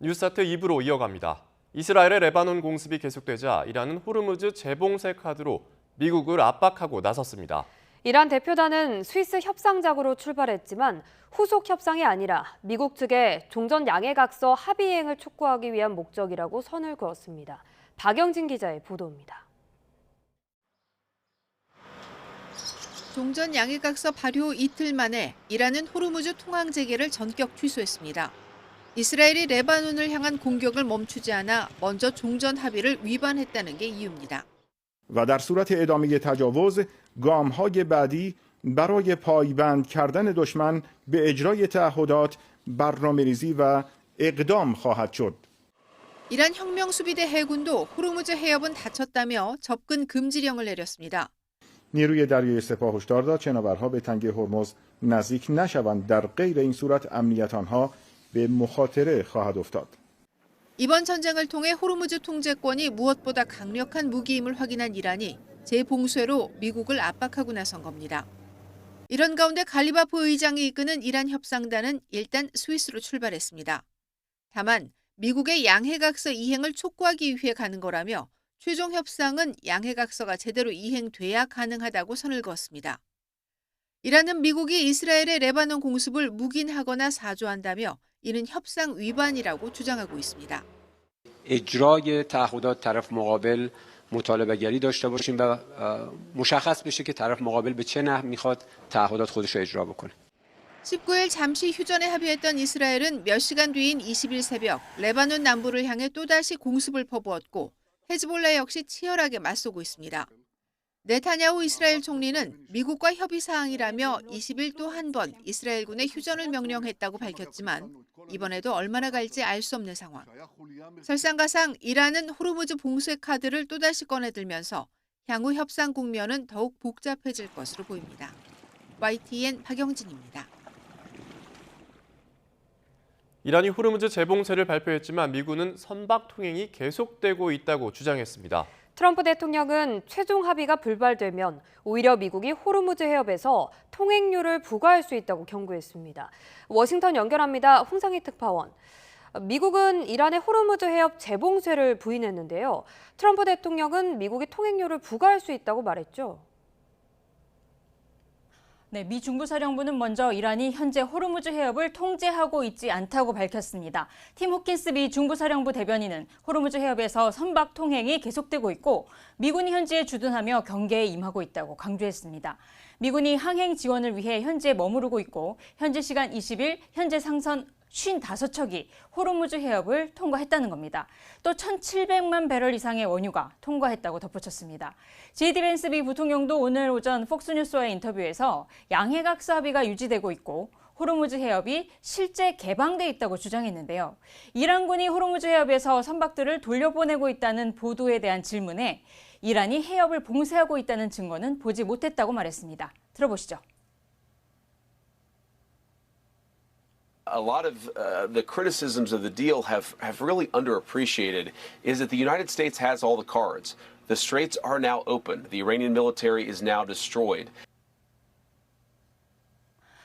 뉴스타트 2부로 이어갑니다. 이스라엘의 레바논 공습이 계속되자 이란은 호르무즈 재봉쇄 카드로 미국을 압박하고 나섰습니다. 이란 대표단은 스위스 협상작으로 출발했지만 후속 협상이 아니라 미국 측의 종전 양해각서 합의행을 촉구하기 위한 목적이라고 선을 그었습니다. 박영진 기자의 보도입니다. 종전 양해각서 발효 이틀 만에 이란은 호르무즈 통항 재개를 전격 취소했습니다. 이스라엘이 레바논을 향한 공격을 멈추지 않아 먼저 종전 합의를 위반했다는 게 이유입니다. و در صورت ادامه تجاوز گام‌های بعدی برای پایبند کردن دشمن به اجرای تعهدات برنامه‌ریزی و اقدام خواهد شد. 이란 혁명수비대 해군도 호르무즈 해협은 닫혔다며 접근 금지령을 내렸습니다. نیروی دریایی سپاه هشدار داد شناورها به تنگه هرمز نزدیک نشوند. در غیر این صورت امنیت آنها به مخاطره خواهد افتاد. 이번 전쟁을 통해 호르무즈 통제권이 무엇보다 강력한 무기임을 확인한 이란이 재봉쇄로 미국을 압박하고 나선 겁니다. 이런 가운데 갈리바프 의장이 이끄는 이란 협상단은 일단 스위스로 출발했습니다. 다만 미국의 양해각서 이행을 촉구하기 위해 가는 거라며 최종 협상은 양해각서가 제대로 이행돼야 가능하다고 선을 그었습니다. 이란은 미국이 이스라엘의 레바논 공습을 묵인하거나 사조한다며 이는 협상 위반이라고 주장하고 있습니다. اجرای تعهدات طرف مقابل مطالبه گری داشته باشیم و مشخص بشه که طرف مقابل به چه نحو میخواد تعهدات خودش رو اجرا بکنه. 19일 잠시 휴전에 합의했던 이스라엘은 몇 시간 뒤인 20일 새벽 레바논 남부를 향해 또다시 공습을 퍼부었고 헤즈볼라 역시 치열하게 맞서고 있습니다. 네타냐후 이스라엘 총리는 미국과 협의 사항이라며 20일 또 한 번 이스라엘군에 휴전을 명령했다고 밝혔지만 이번에도 얼마나 갈지 알 수 없는 상황. 설상가상 이란은 호르무즈 봉쇄 카드를 또다시 꺼내들면서 향후 협상 국면은 더욱 복잡해질 것으로 보입니다. YTN 박영진입니다. 이란이 호르무즈 재봉쇄를 발표했지만 미군은 선박 통행이 계속되고 있다고 주장했습니다. 트럼프 대통령은 최종 합의가 불발되면 오히려 미국이 호르무즈 해협에서 통행료를 부과할 수 있다고 경고했습니다. 워싱턴 연결합니다. 홍상희 특파원. 미국은 이란의 호르무즈 해협 재봉쇄를 부인했는데요. 트럼프 대통령은 미국이 통행료를 부과할 수 있다고 말했죠. 네, 미 중부사령부는 먼저 이란이 현재 호르무즈 해협을 통제하고 있지 않다고 밝혔습니다. 팀 호킨스 미 중부사령부 대변인은 호르무즈 해협에서 선박 통행이 계속되고 있고 미군이 현지에 주둔하며 경계에 임하고 있다고 강조했습니다. 미군이 항행 지원을 위해 현지에 머무르고 있고 현지 시간 20일 현재 상선 55척이 호르무즈 해협을 통과했다는 겁니다. 또 1,700만 배럴 이상의 원유가 통과했다고 덧붙였습니다. 제이디 벤스 미 부통령도 오늘 오전 폭스뉴스와의 인터뷰에서 양해각서 합의가 유지되고 있고 호르무즈 해협이 실제 개방돼 있다고 주장했는데요. 이란군이 호르무즈 해협에서 선박들을 돌려보내고 있다는 보도에 대한 질문에 이란이 해협을 봉쇄하고 있다는 증거는 보지 못했다고 말했습니다. 들어보시죠. A lot of the criticisms of the deal have really underappreciated is that the United States has all the cards. The straits are now open. The Iranian military is now destroyed.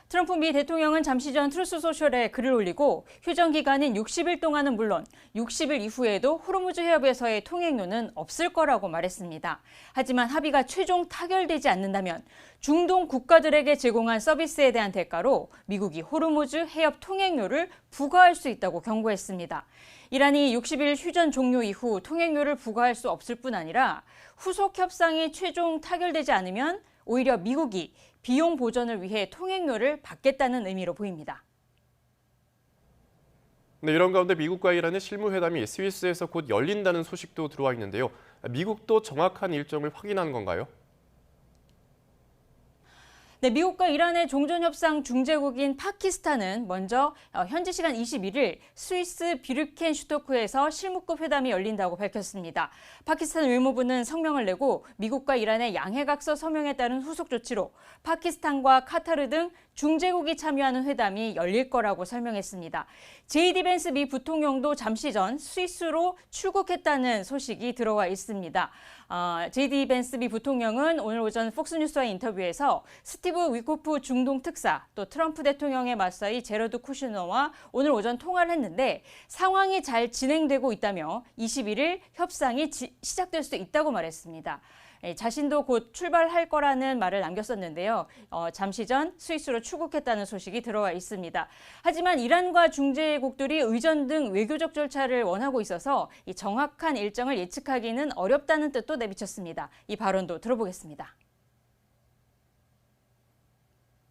트럼프 미 대통령은 잠시 전 트루스 소셜에 글을 올리고 휴전 기간인 60일 동안은 물론 60일 이후에도 호르무즈 해협에서의 통행료는 없을 거라고 말했습니다. 하지만 합의가 최종 타결되지 않는다면 중동 국가들에게 제공한 서비스에 대한 대가로 미국이 호르무즈 해협 통행료를 부과할 수 있다고 경고했습니다. 이란이 60일 휴전 종료 이후 통행료를 부과할 수 없을 뿐 아니라 후속 협상이 최종 타결되지 않으면 오히려 미국이 비용 보전을 위해 통행료를 받겠다는 의미로 보입니다. 네, 이런 가운데 미국과 이란의 실무회담이 스위스에서 곧 열린다는 소식도 들어와 있는데요. 미국도 정확한 일정을 확인한 건가요? 네, 미국과 이란의 종전협상 중재국인 파키스탄은 먼저 현지 시간 21일 스위스 비르켄 슈토크에서 실무급 회담이 열린다고 밝혔습니다. 파키스탄 외무부는 성명을 내고 미국과 이란의 양해각서 서명에 따른 후속 조치로 파키스탄과 카타르 등 중재국이 참여하는 회담이 열릴 거라고 설명했습니다. JD 벤스 미 부통령도 잠시 전 스위스로 출국했다는 소식이 들어와 있습니다. JD 벤스 미 부통령은 오늘 오전 폭스뉴스와의 인터뷰에서 스티브 위코프 중동 특사 또 트럼프 대통령의 맞사이 제러드 쿠슈너와 오늘 오전 통화를 했는데 상황이 잘 진행되고 있다며 21일 협상이 시작될 수 있다고 말했습니다. 자신도 곧 출발할 거라는 말을 남겼었는데요. 잠시 전 스위스로 출국했다는 소식이 들어와 있습니다. 하지만 이란과 중재국들이 의전 등 외교적 절차를 원하고 있어서 이 정확한 일정을 예측하기는 어렵다는 뜻도 내비쳤습니다. 이 발언도 들어보겠습니다.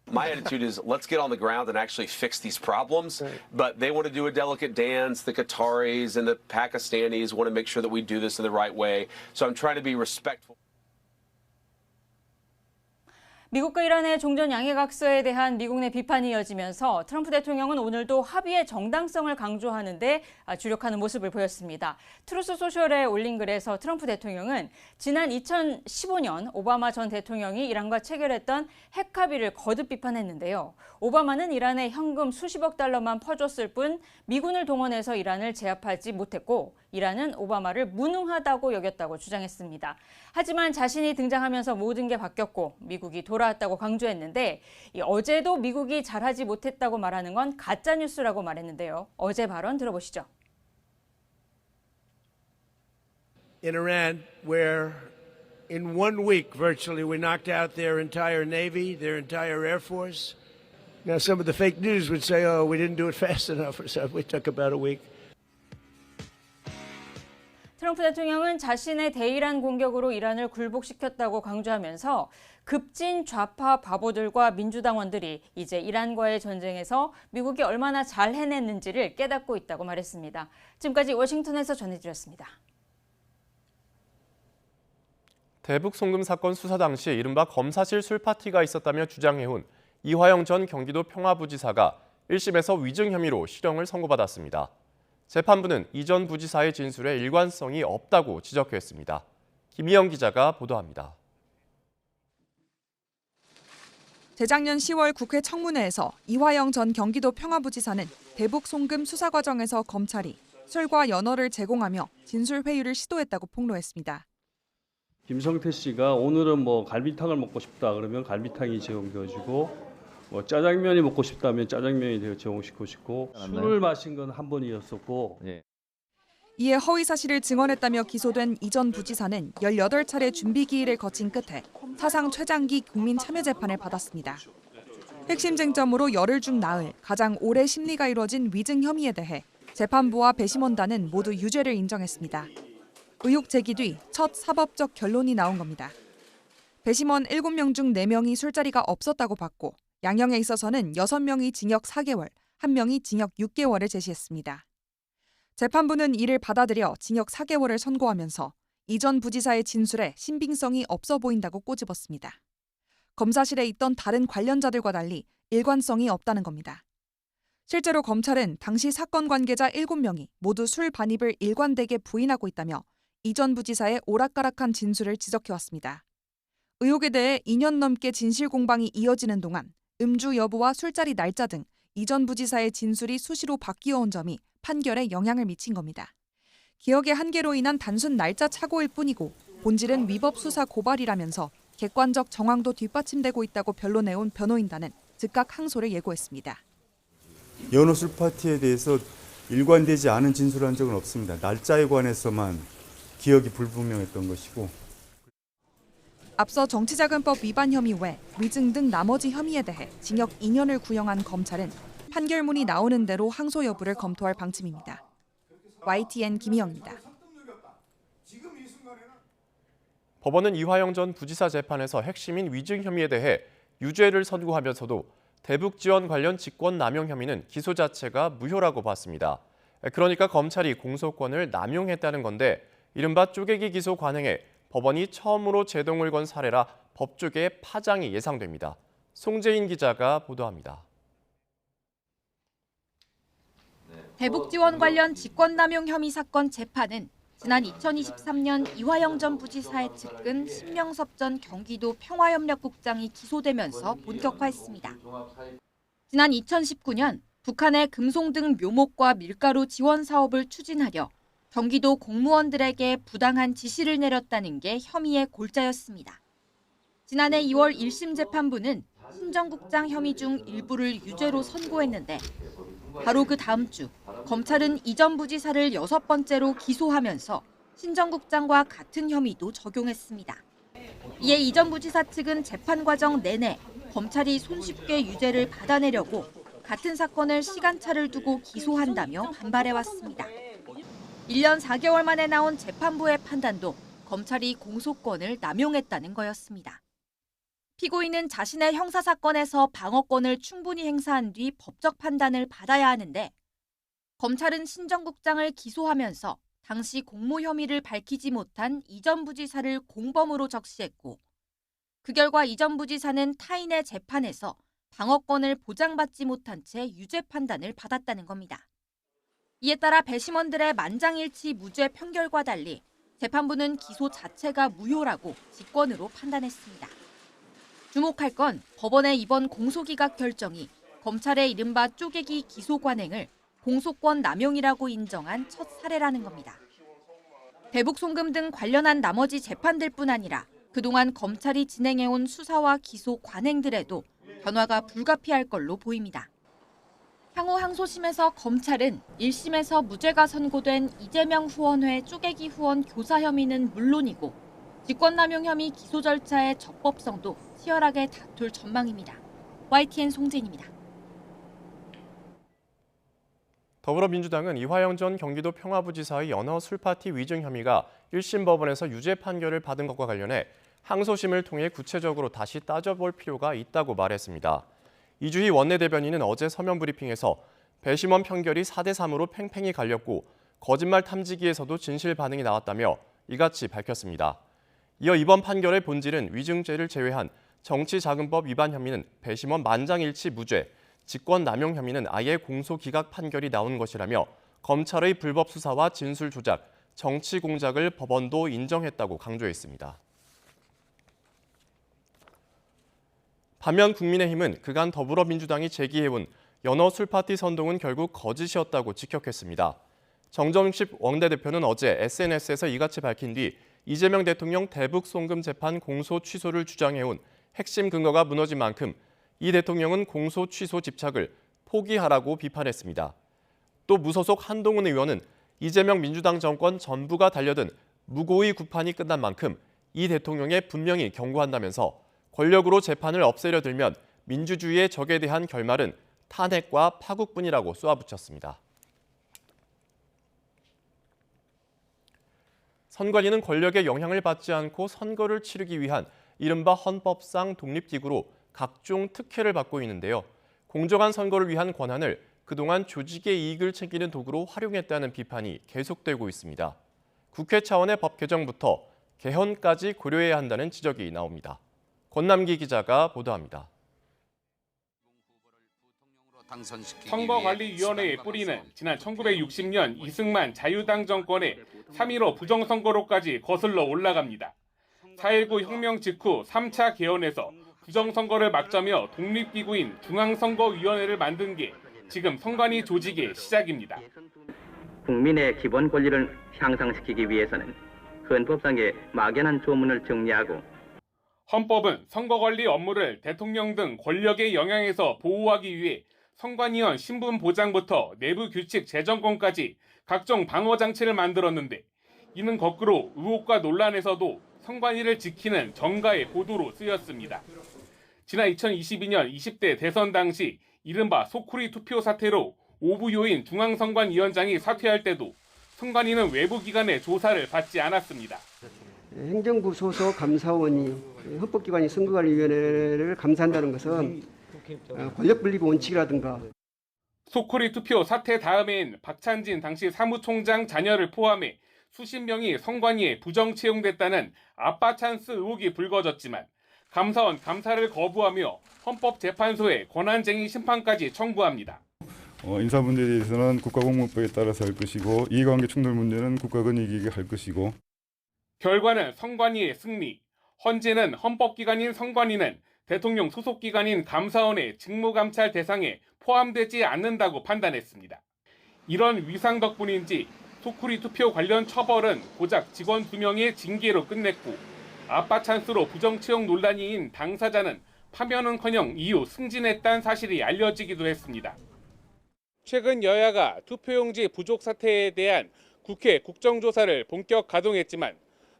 My attitude is let's get on the ground and actually fix these problems. But they want to do a delicate dance. The Qataris and the Pakistanis want to make sure that we do this in the right way. So I'm trying to be respectful. 미국과 이란의 종전 양해각서에 대한 미국 내 비판이 이어지면서 트럼프 대통령은 오늘도 합의의 정당성을 강조하는 데 주력하는 모습을 보였습니다. 트루스 소셜에 올린 글에서 트럼프 대통령은 지난 2015년 오바마 전 대통령이 이란과 체결했던 핵 합의를 거듭 비판했는데요. 오바마는 이란에 현금 수십억 달러만 퍼줬을 뿐 미군을 동원해서 이란을 제압하지 못했고 이란은 오바마를 무능하다고 여겼다고 주장했습니다. 하지만 자신이 등장하면서 모든 게 바뀌었고 미국이 돌아왔다고 강조했는데 어제도 미국이 잘하지 못했다고 말하는 건 가짜뉴스라고 말했는데요. 어제 발언 들어보시죠. In Iran, where in 1 week virtually we knocked out their entire Navy, their entire Air Force. Now some of the fake news would say, oh, we didn't do it fast enough or something. We took about a week. 트럼프 대통령은 자신의 대이란 공격으로 이란을 굴복시켰다고 강조하면서 급진 좌파 바보들과 민주당원들이 이제 이란과의 전쟁에서 미국이 얼마나 잘 해냈는지를 깨닫고 있다고 말했습니다. 지금까지 워싱턴에서 전해드렸습니다. 대북 송금 사건 수사 당시 이른바 검사실 술파티가 있었다며 주장해온 이화영 전 경기도 평화부지사가 1심에서 위증 혐의로 실형을 선고받았습니다. 재판부는 이 전 부지사의 진술에 일관성이 없다고 지적했습니다. 김희영 기자가 보도합니다. 재작년 10월 국회 청문회에서 이화영 전 경기도 평화부지사는 대북 송금 수사 과정에서 검찰이 술과 연어를 제공하며 진술 회유를 시도했다고 폭로했습니다. 김성태 씨가 오늘은 갈비탕을 먹고 싶다 그러면 갈비탕이 제공되어지고 짜장면이 먹고 싶다면 짜장면이 제공시키고 술을 마신 건 한 번이었었고. 이에 허위 사실을 증언했다며 기소된 이 전 부지사는 18차례 준비 기일을 거친 끝에 사상 최장기 국민참여재판을 받았습니다. 핵심 쟁점으로 열흘 중 나흘 가장 오래 심리가 이뤄진 위증 혐의에 대해 재판부와 배심원단은 모두 유죄를 인정했습니다. 의혹 제기 뒤 첫 사법적 결론이 나온 겁니다. 배심원 7명 중 4명이 술자리가 없었다고 봤고 양형에 있어서는 6명이 징역 4개월, 1명이 징역 6개월을 제시했습니다. 재판부는 이를 받아들여 징역 4개월을 선고하면서 이 전 부지사의 진술에 신빙성이 없어 보인다고 꼬집었습니다. 검사실에 있던 다른 관련자들과 달리 일관성이 없다는 겁니다. 실제로 검찰은 당시 사건 관계자 7명이 모두 술 반입을 일관되게 부인하고 있다며 이 전 부지사의 오락가락한 진술을 지적해왔습니다. 의혹에 대해 2년 넘게 진실 공방이 이어지는 동안 음주 여부와 술자리 날짜 등 이 전 부지사의 진술이 수시로 바뀌어온 점이 판결에 영향을 미친 겁니다. 기억의 한계로 인한 단순 날짜 착오일 뿐이고 본질은 위법 수사 고발이라면서 객관적 정황도 뒷받침되고 있다고 변론해온 변호인단은 즉각 항소를 예고했습니다. 연어 술 파티에 대해서 일관되지 않은 진술을 한 적은 없습니다. 날짜에 관해서만 기억이 불분명했던 것이고. 앞서 정치자금법 위반 혐의 외 위증 등 나머지 혐의에 대해 징역 2년을 구형한 검찰은 판결문이 나오는 대로 항소 여부를 검토할 방침입니다. YTN 김희영입니다. 법원은 이화영 전 부지사 재판에서 핵심인 위증 혐의에 대해 유죄를 선고하면서도 대북 지원 관련 직권 남용 혐의는 기소 자체가 무효라고 봤습니다. 그러니까 검찰이 공소권을 남용했다는 건데 이른바 쪼개기 기소 관행에 법원이 처음으로 제동을 건 사례라 법조계의 파장이 예상됩니다. 송재인 기자가 보도합니다. 대북 지원 관련 직권남용 혐의 사건 재판은 지난 2023년 이화영 전 부지사의 측근 신명섭 전 경기도 평화협력국장이 기소되면서 본격화했습니다. 지난 2019년 북한의 금송 등 묘목과 밀가루 지원 사업을 추진하려 경기도 공무원들에게 부당한 지시를 내렸다는 게 혐의의 골자였습니다. 지난해 2월 1심 재판부는 신 전 국장 혐의 중 일부를 유죄로 선고했는데 바로 그 다음 주 검찰은 이 전 부지사를 6번째로 기소하면서 신 전 국장과 같은 혐의도 적용했습니다. 이에 이 전 부지사 측은 재판 과정 내내 검찰이 손쉽게 유죄를 받아내려고 같은 사건을 시간차를 두고 기소한다며 반발해왔습니다. 1년 4개월 만에 나온 재판부의 판단도 검찰이 공소권을 남용했다는 거였습니다. 피고인은 자신의 형사사건에서 방어권을 충분히 행사한 뒤 법적 판단을 받아야 하는데 검찰은 신 전 국장을 기소하면서 당시 공모 혐의를 밝히지 못한 이 전 부지사를 공범으로 적시했고 그 결과 이 전 부지사는 타인의 재판에서 방어권을 보장받지 못한 채 유죄 판단을 받았다는 겁니다. 이에 따라 배심원들의 만장일치 무죄 판결과 달리 재판부는 기소 자체가 무효라고 직권으로 판단했습니다. 주목할 건 법원의 이번 공소기각 결정이 검찰의 이른바 쪼개기 기소 관행을 공소권 남용이라고 인정한 첫 사례라는 겁니다. 대북 송금 등 관련한 나머지 재판들뿐 아니라 그동안 검찰이 진행해온 수사와 기소 관행들에도 변화가 불가피할 걸로 보입니다. 향후 항소심에서 검찰은 1심에서 무죄가 선고된 이재명 후원회 쪼개기 후원 교사 혐의는 물론이고 직권남용 혐의 기소 절차의 적법성도 치열하게 다툴 전망입니다. YTN 송진입니다. 더불어민주당은 이화영 전 경기도 평화부지사의 연어 술파티 위증 혐의가 1심 법원에서 유죄 판결을 받은 것과 관련해 항소심을 통해 구체적으로 다시 따져볼 필요가 있다고 말했습니다. 이주희 원내대변인은 어제 서면 브리핑에서 배심원 판결이 4대3으로 팽팽히 갈렸고 거짓말 탐지기에서도 진실 반응이 나왔다며 이같이 밝혔습니다. 이어 이번 판결의 본질은 위증죄를 제외한 정치자금법 위반 혐의는 배심원 만장일치 무죄, 직권남용 혐의는 아예 공소기각 판결이 나온 것이라며 검찰의 불법 수사와 진술 조작, 정치 공작을 법원도 인정했다고 강조했습니다. 반면 국민의힘은 그간 더불어민주당이 제기해온 연어 술파티 선동은 결국 거짓이었다고 직격했습니다. 정점식 원내대표는 어제 SNS에서 이같이 밝힌 뒤 이재명 대통령 대북 송금 재판 공소 취소를 주장해온 핵심 근거가 무너진 만큼 이 대통령은 공소 취소 집착을 포기하라고 비판했습니다. 또 무소속 한동훈 의원은 이재명 민주당 정권 전부가 달려든 무고의 구판이 끝난 만큼 이 대통령에 분명히 경고한다면서 권력으로 재판을 없애려 들면 민주주의의 적에 대한 결말은 탄핵과 파국뿐이라고 쏘아붙였습니다. 선관위는 권력의 영향을 받지 않고 선거를 치르기 위한 이른바 헌법상 독립기구로 각종 특혜를 받고 있는데요. 공정한 선거를 위한 권한을 그동안 조직의 이익을 챙기는 도구로 활용했다는 비판이 계속되고 있습니다. 국회 차원의 법 개정부터 개헌까지 고려해야 한다는 지적이 나옵니다. 권남기 기자가 보도합니다. 선거관리위원회의 뿌리는 지난 1960년 이승만 자유당 정권의 3.15 부정선거로까지 거슬러 올라갑니다. 4.19 혁명 직후 3차 개헌에서 부정선거를 막자며 독립기구인 중앙선거위원회를 만든 게 지금 선관위 조직의 시작입니다. 국민의 기본 권리를 향상시키기 위해서는 헌법상의 막연한 조문을 정리하고 헌법은 선거관리 업무를 대통령 등 권력의 영향에서 보호하기 위해 선관위원 신분 보장부터 내부 규칙 재정권까지 각종 방어 장치를 만들었는데 이는 거꾸로 의혹과 논란에서도 선관위를 지키는 정가의 보도로 쓰였습니다. 지난 2022년 20대 대선 당시 이른바 소쿠리 투표 사태로 오부요인 중앙선관위원장이 사퇴할 때도 선관위는 외부 기관의 조사를 받지 않았습니다. 행정부 소속 감사원이 헌법기관인 선거관리위원회를 감사한다는 것은 권력분립 원칙이라든가 소쿠리 투표 사태 다음엔 박찬진 당시 사무총장 자녀를 포함해 수십 명이 선관위에 부정 채용됐다는 아빠 찬스 의혹이 불거졌지만 감사원 감사를 거부하며 헌법재판소에 권한쟁의 심판까지 청구합니다. 인사 문제에 대해서는 국가공무법에 따라서 할 것이고 이해관계 충돌 문제는 국가권익위에 할 것이고 결과는 선관위의 승리. 헌재는 헌법기관인 선관위는 대통령 소속기관인 감사원의 직무감찰 대상에 포함되지 않는다고 판단했습니다. 이런 위상 덕분인지 소쿠리 투표 관련 처벌은 고작 직원 2명의 징계로 끝냈고 아빠 찬스로 부정채용 논란이인 당사자는 파면은커녕 이후 승진했다는 사실이 알려지기도 했습니다. 최근 여야가 투표용지 부족 사태에 대한 국회 국정조사를 본격 가동했지만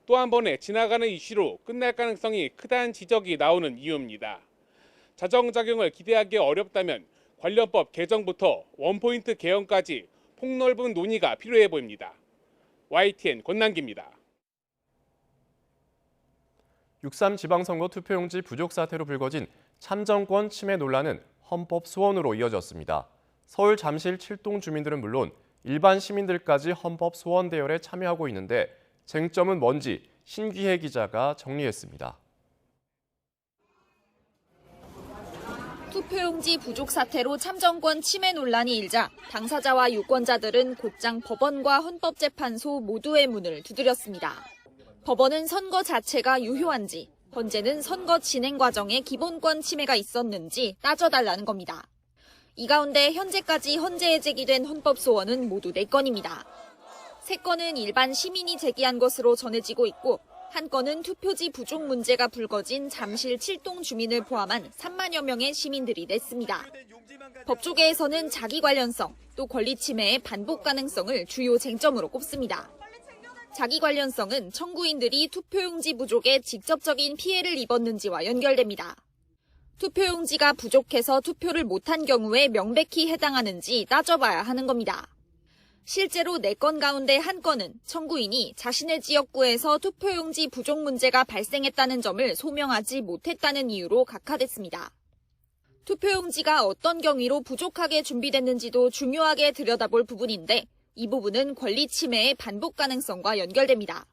또 한 번의 지나가는 이슈로 끝날 가능성이 크다는 지적이 나오는 이유입니다. 자정작용을 기대하기 어렵다면 관련법 개정부터 원포인트 개헌까지 폭넓은 논의가 필요해 보입니다. YTN 권남기입니다. 6.3 지방선거 투표용지 부족 사태로 불거진 참정권 침해 논란은 헌법 소원으로 이어졌습니다. 서울 잠실 7동 주민들은 물론 일반 시민들까지 헌법 소원 대열에 참여하고 있는데 쟁점은 뭔지 신귀혜 기자가 정리했습니다. 투표용지 부족 사태로 참정권 침해 논란이 일자 당사자와 유권자들은 곧장 법원과 헌법재판소 모두의 문을 두드렸습니다. 법원은 선거 자체가 유효한지, 헌재는 선거 진행 과정에 기본권 침해가 있었는지 따져달라는 겁니다. 이 가운데 현재까지 헌재에 제기된 헌법소원은 모두 4건입니다. 3건은 일반 시민이 제기한 것으로 전해지고 있고 한 건은 투표지 부족 문제가 불거진 잠실 7동 주민을 포함한 3만여 명의 시민들이 냈습니다. 법조계에서는 자기 관련성, 또 권리 침해의 반복 가능성을 주요 쟁점으로 꼽습니다. 자기 관련성은 청구인들이 투표용지 부족에 직접적인 피해를 입었는지와 연결됩니다. 투표용지가 부족해서 투표를 못한 경우에 명백히 해당하는지 따져봐야 하는 겁니다. 실제로 4건 가운데 한 건은 청구인이 자신의 지역구에서 투표용지 부족 문제가 발생했다는 점을 소명하지 못했다는 이유로 각하됐습니다. 투표용지가 어떤 경위로 부족하게 준비됐는지도 중요하게 들여다볼 부분인데 이 부분은 권리 침해의 반복 가능성과 연결됩니다.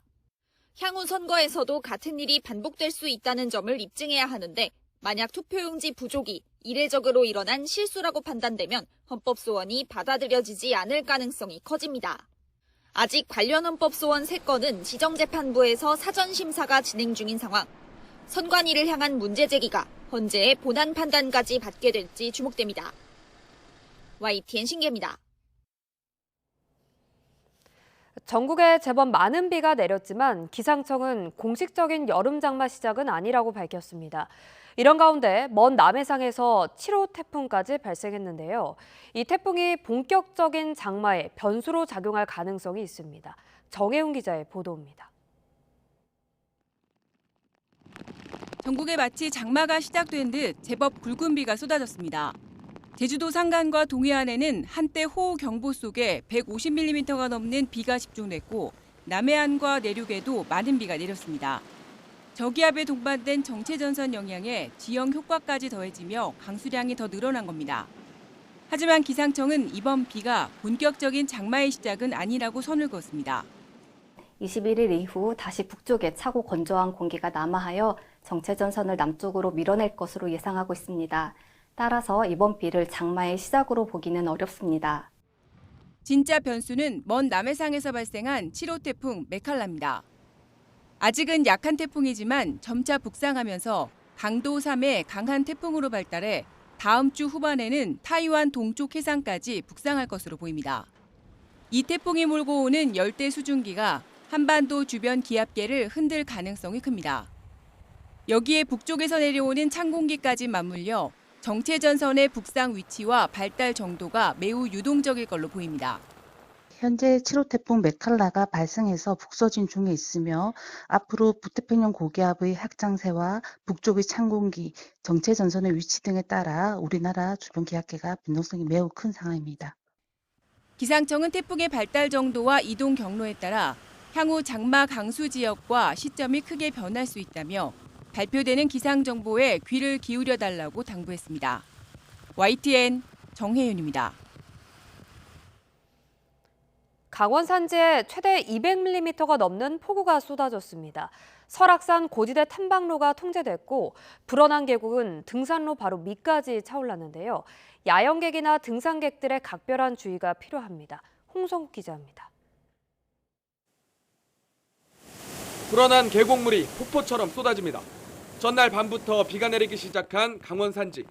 향후 선거에서도 같은 일이 반복될 수 있다는 점을 입증해야 하는데 만약 투표용지 부족이 이례적으로 일어난 실수라고 판단되면 헌법소원이 받아들여지지 않을 가능성이 커집니다. 아직 관련 헌법소원 3건은 지정재판부에서 사전심사가 진행 중인 상황. 선관위를 향한 문제 제기가 헌재의 본안 판단까지 받게 될지 주목됩니다. YTN 신기입니다. 전국에 제법 많은 비가 내렸지만 기상청은 공식적인 여름 장마 시작은 아니라고 밝혔습니다. 이런 가운데 먼 남해상에서 7호 태풍까지 발생했는데요. 이 태풍이 본격적인 장마에 변수로 작용할 가능성이 있습니다. 정혜훈 기자의 보도입니다. 전국에 마치 장마가 시작된 듯 제법 굵은 비가 쏟아졌습니다. 제주도 산간과 동해안에는 한때 호우경보 속에 150mm가 넘는 비가 집중됐고 남해안과 내륙에도 많은 비가 내렸습니다. 저기압에 동반된 정체전선 영향에 지형 효과까지 더해지며 강수량이 더 늘어난 겁니다. 하지만 기상청은 이번 비가 본격적인 장마의 시작은 아니라고 선을 그었습니다. 21일 이후 다시 북쪽에 차고 건조한 공기가 남하하여 정체전선을 남쪽으로 밀어낼 것으로 예상하고 있습니다. 따라서 이번 비를 장마의 시작으로 보기는 어렵습니다. 진짜 변수는 먼 남해상에서 발생한 7호 태풍 메칼라입니다. 아직은 약한 태풍이지만 점차 북상하면서 강도 3의 강한 태풍으로 발달해 다음 주 후반에는 타이완 동쪽 해상까지 북상할 것으로 보입니다. 이 태풍이 몰고 오는 열대 수증기가 한반도 주변 기압계를 흔들 가능성이 큽니다. 여기에 북쪽에서 내려오는 찬 공기까지 맞물려 정체전선의 북상 위치와 발달 정도가 매우 유동적일 걸로 보입니다. 현재 7호 태풍 메칼라가 발생해서 북서진 중에 있으며 앞으로 북태평양 고기압의 확장세와 북쪽의 찬 공기, 정체전선의 위치 등에 따라 우리나라 주변 기압계가 변동성이 매우 큰 상황입니다. 기상청은 태풍의 발달 정도와 이동 경로에 따라 향후 장마 강수 지역과 시점이 크게 변할 수 있다며 발표되는 기상정보에 귀를 기울여 달라고 당부했습니다. YTN 정혜윤입니다. 강원 산지에 최대 200mm가 넘는 폭우가 쏟아졌습니다. 설악산 고지대 탐방로가 통제됐고 불어난 계곡은 등산로 바로 밑까지 차올랐는데요. 야영객이나 등산객들의 각별한 주의가 필요합니다. 홍성욱 기자입니다. 불어난 계곡물이 폭포처럼 쏟아집니다. 전날 밤부터 비가 내리기 시작한 강원 산지.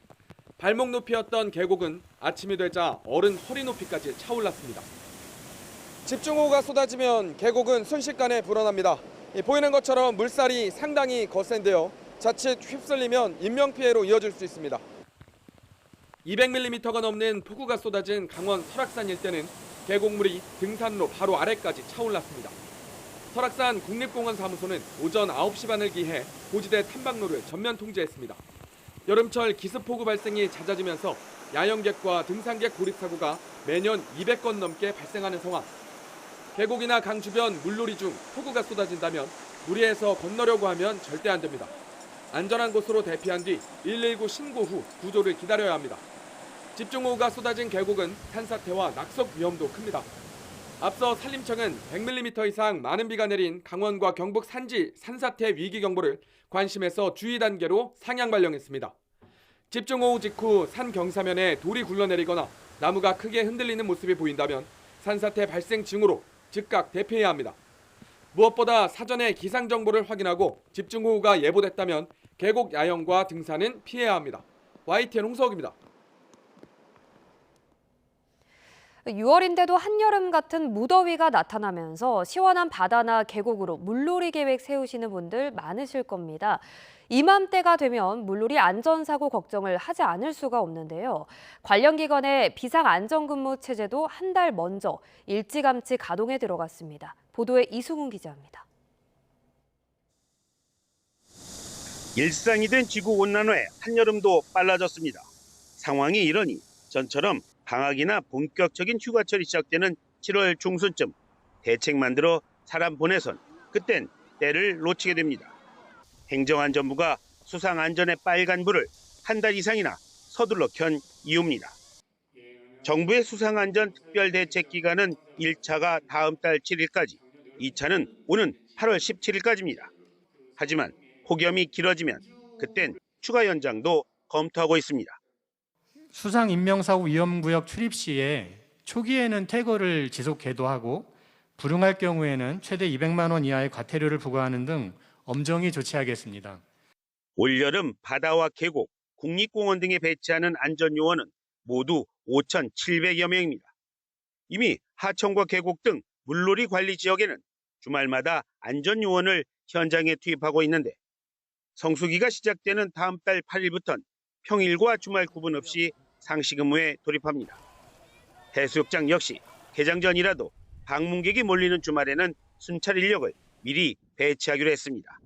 발목 높이였던 계곡은 아침이 되자 어른 허리 높이까지 차올랐습니다. 집중호우가 쏟아지면 계곡은 순식간에 불어납니다. 보이는 것처럼 물살이 상당히 거센데요. 자칫 휩쓸리면 인명피해로 이어질 수 있습니다. 200mm가 넘는 폭우가 쏟아진 강원 설악산 일대는 계곡물이 등산로 바로 아래까지 차올랐습니다. 설악산 국립공원 사무소는 오전 9시 반을 기해 고지대 탐방로를 전면 통제했습니다. 여름철 기습폭우 발생이 잦아지면서 야영객과 등산객 고립사고가 매년 200건 넘게 발생하는 상황. 계곡이나 강 주변 물놀이 중 폭우가 쏟아진다면 무리해서 건너려고 하면 절대 안 됩니다. 안전한 곳으로 대피한 뒤 119 신고 후 구조를 기다려야 합니다. 집중호우가 쏟아진 계곡은 산사태와 낙석 위험도 큽니다. 앞서 산림청은 100mm 이상 많은 비가 내린 강원과 경북 산지 산사태 위기경보를 관심에서 주의 단계로 상향 발령했습니다. 집중호우 직후 산 경사면에 돌이 굴러내리거나 나무가 크게 흔들리는 모습이 보인다면 산사태 발생 징후로 즉각 대피해야 합니다. 무엇보다 사전에 기상정보를 확인하고 집중호우가 예보됐다면 계곡 야영과 등산은 피해야 합니다. YTN 홍석입니다. 6월인데도 한여름 같은 무더위가 나타나면서 시원한 바다나 계곡으로 물놀이 계획 세우시는 분들 많으실 겁니다. 이맘때가 되면 물놀이 안전사고 걱정을 하지 않을 수가 없는데요. 관련 기관의 비상안전근무 체제도 한 달 먼저 일찌감치 가동에 들어갔습니다. 보도에 이승훈 기자입니다. 일상이 된 지구온난화에 한여름도 빨라졌습니다. 상황이 이러니 전처럼 방학이나 본격적인 휴가철이 시작되는 7월 중순쯤 대책 만들어 사람 보내선 그땐 때를 놓치게 됩니다. 행정안전부가 수상안전의 빨간불을 한 달 이상이나 서둘러 켠 이유입니다. 정부의 수상안전 특별대책기간은 1차가 다음 달 7일까지, 2차는 오는 8월 17일까지입니다. 하지만 폭염이 길어지면 그땐 추가 연장도 검토하고 있습니다. 수상 인명사고 위험구역 출입 시에 초기에는 퇴거를 지속 계도하고 불응할 경우에는 최대 200만 원 이하의 과태료를 부과하는 등 엄정히 조치하겠습니다. 올여름 바다와 계곡, 국립공원 등에 배치하는 안전요원은 모두 5,700여 명입니다. 이미 하천과 계곡 등 물놀이 관리 지역에는 주말마다 안전요원을 현장에 투입하고 있는데 성수기가 시작되는 다음 달 8일부터는 평일과 주말 구분 없이 상시 근무에 돌입합니다. 해수욕장 역시 개장 전이라도 방문객이 몰리는 주말에는 순찰 인력을 미리 배치하기로 했습니다.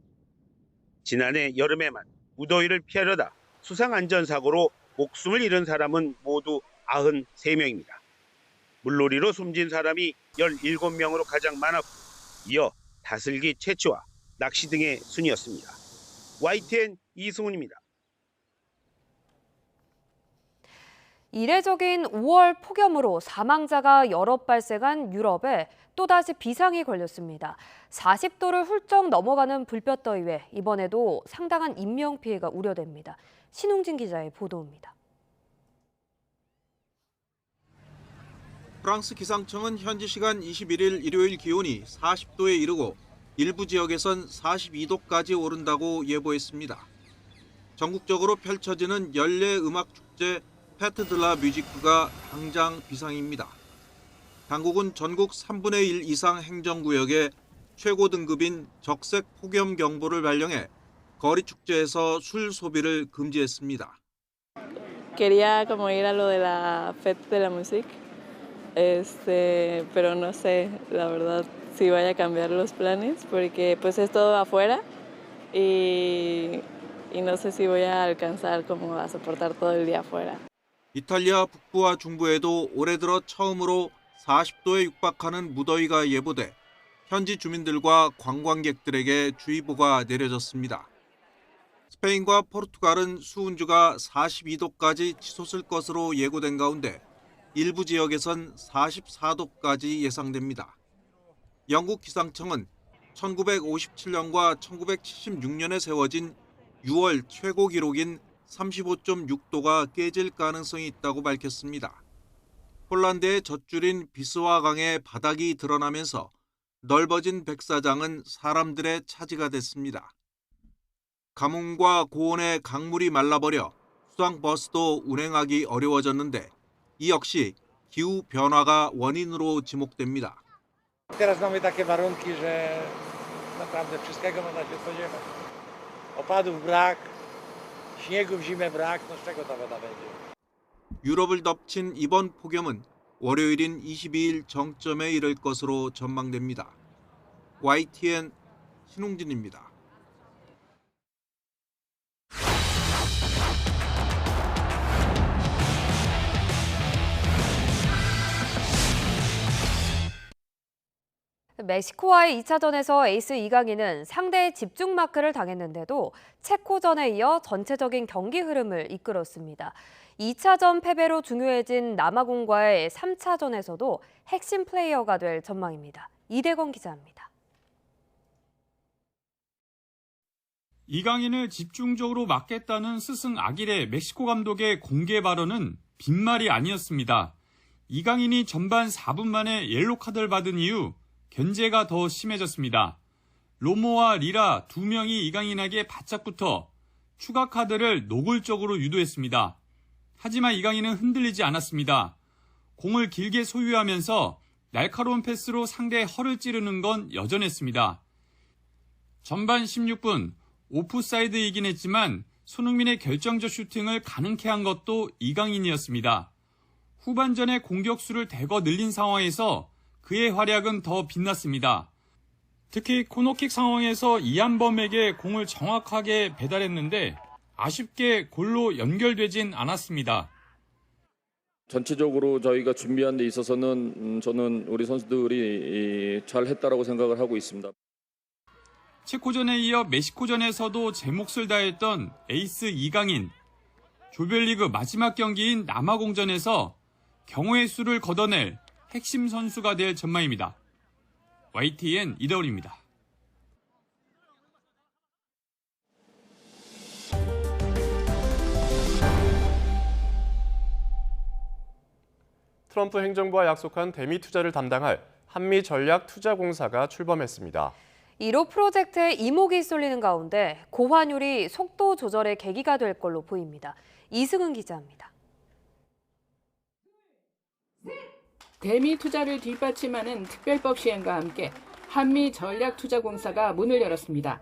지난해 여름에만 무더위를 피하려다 수상안전사고로 목숨을 잃은 사람은 모두 93명입니다. 물놀이로 숨진 사람이 17명으로 가장 많았고 이어 다슬기 채취와 낚시 등의 순이었습니다. YTN 이승훈입니다. 이례적인 5월 폭염으로 사망자가 여러 발생한 유럽에 또다시 비상이 걸렸습니다. 40도를 훌쩍 넘어가는 불볕더위에 이번에도 상당한 인명피해가 우려됩니다. 신웅진 기자의 보도입니다. 프랑스 기상청은 현지 시간 21일 일요일 기온이 40도에 이르고 일부 지역에선 42도까지 오른다고 예보했습니다. 전국적으로 펼쳐지는 연례 음악 축제 페트 드 라 뮤지크가 당장 비상입니다. 당국은 전국 3분의 1 이상 행정구역에 최고 등급인 적색 폭염 경보를 발령해 거리 축제에서 술 소비를 금지했습니다. Quería como ir a lo de la Fête de la Musique, pero no sé, la verdad, si vaya a cambiar los planes, porque pues es todo afuera y no sé si voy a alcanzar como a soportar todo el día afuera. 이탈리아 북부와 중부에도 올해 들어 처음으로 40도에 육박하는 무더위가 예보돼 현지 주민들과 관광객들에게 주의보가 내려졌습니다. 스페인과 포르투갈은 수온주가 42도까지 치솟을 것으로 예고된 가운데 일부 지역에선 44도까지 예상됩니다. 영국 기상청은 1957년과 1976년에 세워진 6월 최고 기록인 35.6도가 깨질 가능성이 있다고 밝혔습니다. 폴란드의 젖줄인 비스와강의 바닥이 드러나면서 넓어진 백사장은 사람들의 차지가 됐습니다. 가뭄과 고온에 강물이 말라버려 수상버스도 운행하기 어려워졌는데 이 역시 기후 변화가 원인으로 지목됩니다. Teraz mamy takie warunki, że naprawdę wszystkiego można się spodziewać. Opadów brak, śniegu w zimę brak, no z czego ta woda będzie? 유럽을 덮친 이번 폭염은 월요일인 22일 정점에 이를 것으로 전망됩니다. YTN 신웅진입니다. 멕시코와의 2차전에서 에이스 이강인은 상대의 집중 마크를 당했는데도 체코전에 이어 전체적인 경기 흐름을 이끌었습니다. 2차전 패배로 중요해진 남아공과의 3차전에서도 핵심 플레이어가 될 전망입니다. 이대건 기자입니다. 이강인을 집중적으로 막겠다는 스승 아길의 멕시코 감독의 공개 발언은 빈말이 아니었습니다. 이강인이 전반 4분 만에 옐로 카드를 받은 이후 견제가 더 심해졌습니다. 로모와 리라 두 명이 이강인에게 바짝 붙어 추가 카드를 노골적으로 유도했습니다. 하지만 이강인은 흔들리지 않았습니다. 공을 길게 소유하면서 날카로운 패스로 상대의 허를 찌르는 건 여전했습니다. 전반 16분 오프사이드이긴 했지만 손흥민의 결정적 슈팅을 가능케 한 것도 이강인이었습니다. 후반전에 공격수를 대거 늘린 상황에서 그의 활약은 더 빛났습니다. 특히 코너킥 상황에서 이한범에게 공을 정확하게 배달했는데 아쉽게 골로 연결되진 않았습니다. 전체적으로 저희가 준비한 데 있어서는 저는 우리 선수들이 잘했다라고 생각을 하고 있습니다. 체코전에 이어 멕시코전에서도 제 몫을 다했던 에이스 이강인. 조별리그 마지막 경기인 남아공전에서 경우의 수를 걷어낼 핵심 선수가 될 전망입니다. YTN 이다울입니다. 트럼프 행정부와 약속한 대미 투자를 담당할 한미전략투자공사가 출범했습니다. 1호 프로젝트에 이목이 쏠리는 가운데 고환율이 속도 조절의 계기가 될 걸로 보입니다. 이승은 기자입니다. 대미 투자를 뒷받침하는 특별법 시행과 함께 한미전략투자공사가 문을 열었습니다.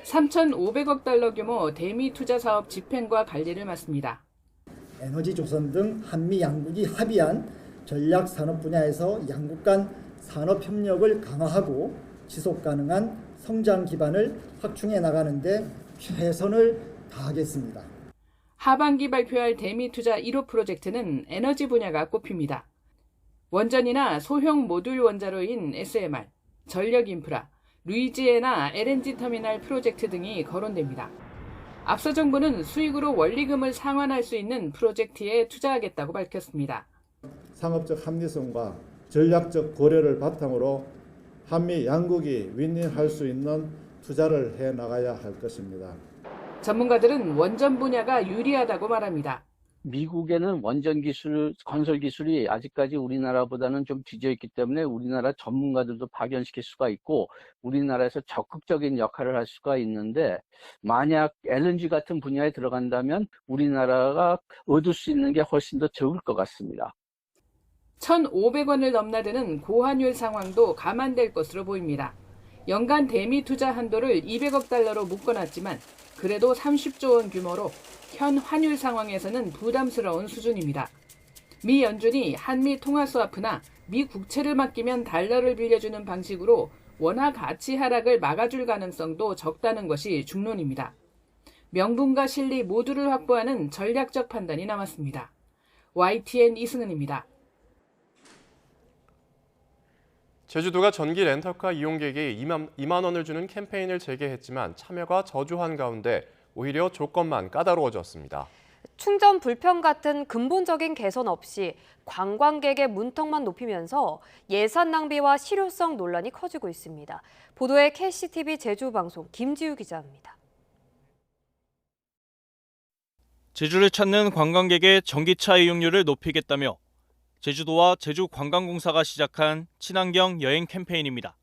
3,500억 달러 규모 대미 투자 사업 집행과 관리를 맡습니다. 에너지 조선 등 한미 양국이 합의한 전략 산업 분야에서 양국 간 산업 협력을 강화하고 지속 가능한 성장 기반을 확충해 나가는 데 최선을 다하겠습니다. 하반기 발표할 대미 투자 1호 프로젝트는 에너지 분야가 꼽힙니다. 원전이나 소형 모듈 원자로인 SMR, 전력 인프라, 루이지애나 LNG 터미널 프로젝트 등이 거론됩니다. 앞서 정부는 수익으로 원리금을 상환할 수 있는 프로젝트에 투자하겠다고 밝혔습니다. 상업적 합리성과 전략적 고려를 바탕으로 한미 양국이 윈윈할 수 있는 투자를 해 나가야 할 것입니다. 전문가들은 원전 분야가 유리하다고 말합니다. 미국에는 원전 기술, 건설 기술이 아직까지 우리나라보다는 좀 뒤져 있기 때문에 우리나라 전문가들도 파견시킬 수가 있고 우리나라에서 적극적인 역할을 할 수가 있는데 만약 LNG 같은 분야에 들어간다면 우리나라가 얻을 수 있는 게 훨씬 더 적을 것 같습니다. 1,500원을 넘나드는 고환율 상황도 감안될 것으로 보입니다. 연간 대미 투자 한도를 200억 달러로 묶어놨지만 그래도 30조 원 규모로 현 환율 상황에서는 부담스러운 수준입니다. 미 연준이 한미 통화스와프나 미 국채를 맡기면 달러를 빌려주는 방식으로 원화 가치 하락을 막아줄 가능성도 적다는 것이 중론입니다. 명분과 실리 모두를 확보하는 전략적 판단이 남았습니다. YTN 이승은입니다. 제주도가 전기 렌터카 이용객에게 2만 원을 주는 캠페인을 재개했지만 참여가 저조한 가운데 오히려 조건만 까다로워졌습니다. 충전 불편 같은 근본적인 개선 없이 관광객의 문턱만 높이면서 예산 낭비와 실효성 논란이 커지고 있습니다. 보도에 KCTV 제주방송 김지우 기자입니다. 제주를 찾는 관광객의 전기차 이용료를 높이겠다며 제주도와 제주관광공사가 시작한 친환경 여행 캠페인입니다.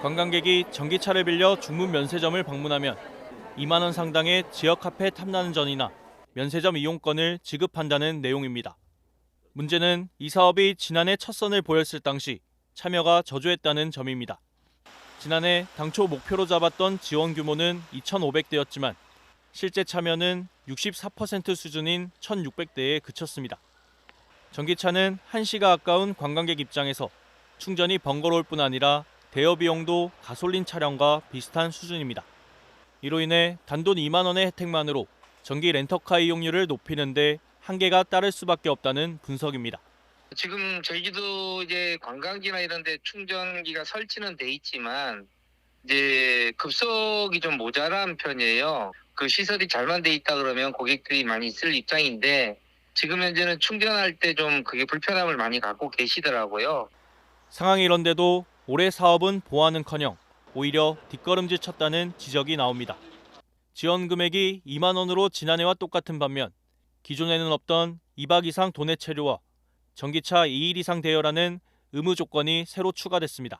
관광객이 전기차를 빌려 중문 면세점을 방문하면 2만 원 상당의 지역 카페 탐나는 전이나 면세점 이용권을 지급한다는 내용입니다. 문제는 이 사업이 지난해 첫 선을 보였을 당시 참여가 저조했다는 점입니다. 지난해 당초 목표로 잡았던 지원 규모는 2,500대였지만 실제 참여는 64% 수준인 1,600대에 그쳤습니다. 전기차는 한시가 아까운 관광객 입장에서 충전이 번거로울 뿐 아니라 대여 비용도 가솔린 차량과 비슷한 수준입니다. 이로 인해 단돈 2만 원의 혜택만으로 전기 렌터카 이용료를 높이는데 한계가 따를 수밖에 없다는 분석입니다. 지금 제주도 이제 관광지나 이런 데 충전기가 설치는 돼 있지만 이제 급속이 좀 모자란 편이에요. 그 시설이 잘만 돼 있다 그러면 고객들이 많이 쓸 입장인데 지금 현재는 충전할 때 좀 그게 불편함을 많이 갖고 계시더라고요. 상황이 이런데도 올해 사업은 보완은커녕 오히려 뒷걸음질 쳤다는 지적이 나옵니다. 지원 금액이 2만 원으로 지난해와 똑같은 반면 기존에는 없던 2박 이상 도내 체류와 전기차 2일 이상 대여라는 의무 조건이 새로 추가됐습니다.